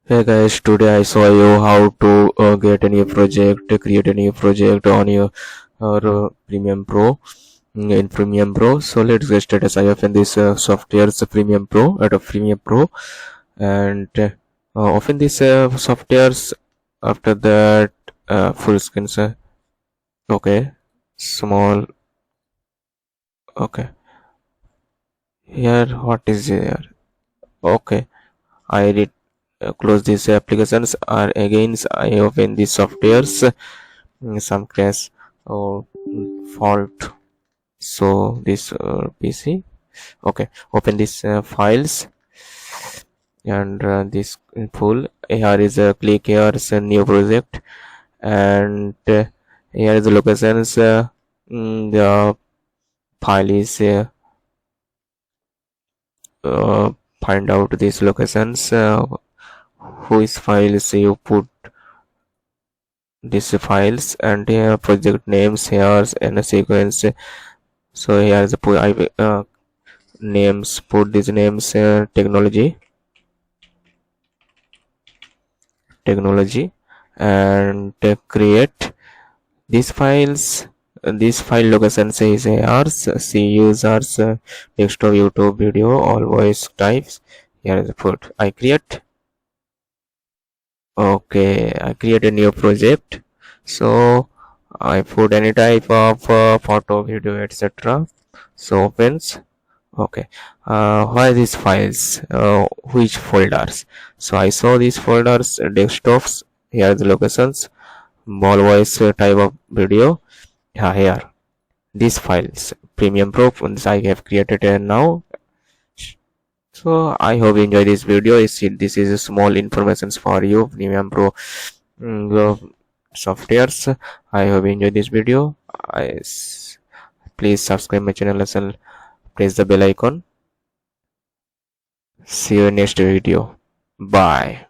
Hey guys, today I saw you how to get a new project, create a new project on your Premium Pro in Premium Pro. So let's get started. I open this software's Premium Pro at a Premium Pro, and open this softwares. After that, full screen. Okay, small. Okay, here what is here? Okay, I did close these applications. Or again, I open these softwares. Some crash or fault, so this PC. Okay, open these files, and this in full. Here is a click here is a new project, and here is the locations. The file is find out these locations, whose files you put these files, and here project names here and a sequence. So here is the names, put these names, technology, and create these files. This file location says ours, see users, desktop, YouTube, video, all voice types. Here is the put. I create. Okay, I create a new project. So I put any type of photo, video, etc. So opens. Okay, why these files, which folders? So I saw these folders, desktops. Here are the locations, small voice type of video. Yeah, here these files, Premium Pro, I have created now. So I hope you enjoy this video. This is a small informations for you, Premium Pro softwares. I hope you enjoy this video. Please subscribe my channel and press the bell icon. See you in next video. Bye.